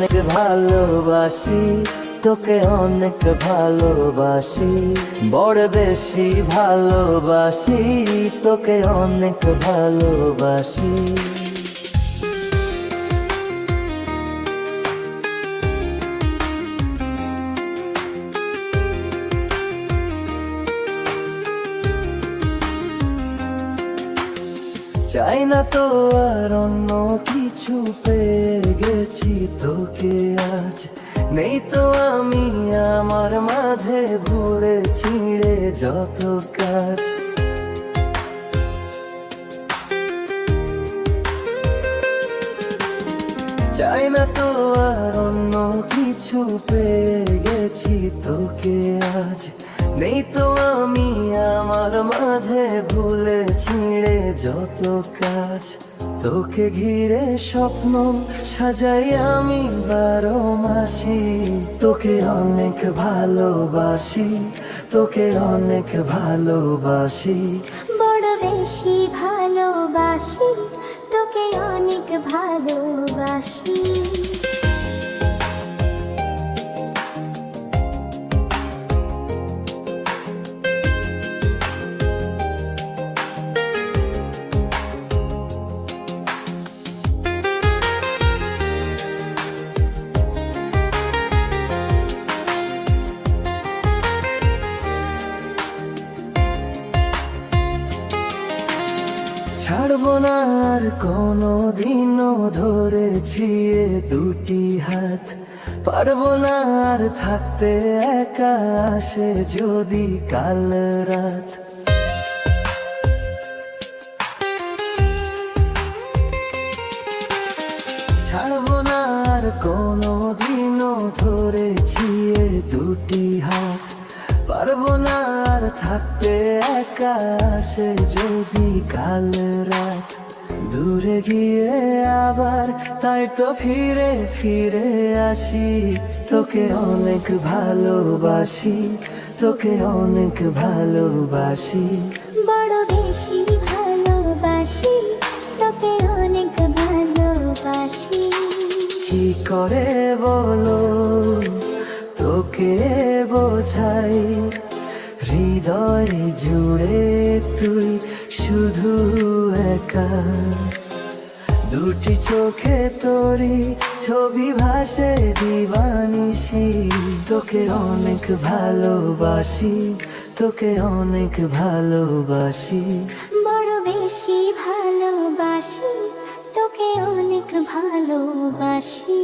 অনেক ভালোবাসি, তোকে অনেক ভালোবাসি, বড় বেশি ভালোবাসি, তোকে অনেক ভালোবাসি। চাই না তো আর অন্য কিছু, পেয়ে গেছি তোকে আজ। নেই তো আমি আমার মাঝে ভুলে ছিঁড়ে যত কাজ। চাই না তো আর অন্য কিছু, পেয়ে গেছি তোকে আজ। নেই তো আমি আমার মাঝে ভুলে ছিঁড়ে যত কাজ। তোকে ঘিরে স্বপ্ন সাজাই আমি 12 মাসি, তোকে অনেক ভালোবাসি, তোকে অনেক ভালোবাসি, বড় বেশি ভালোবাসি, তোকে অনেক ভালোবাসি। ছাড়বো না আর কোনো দিনও ধরেছি এ দুটি হাত। পারবো না আর থাকতে একা, আসে যদি কাল রাত। ছাড়বো না আর কোনো দিনও ধরেছি এ দুটি হাত। পারবো না আর থাকতে একা, আসে যদি কাল রাত। দূরে গিয়ে আবার তাই তো ফিরে ফিরে আসি, তোকে অনেক ভালোবাসি, তোকে অনেক ভালোবাসি, বড় বেশি ভালোবাসি, তোকে অনেক ভালোবাসি। কি করে বলো তোকে বোঝাই, হৃদয় জুড়ে তুই শুধু একা। দুটি চোখে তোরি ছবি ভাসে দিবানিশি, তোকে অনেক ভালোবাসি, তোকে অনেক ভালোবাসি, বড় বেশি ভালোবাসি, তোকে অনেক ভালোবাসি।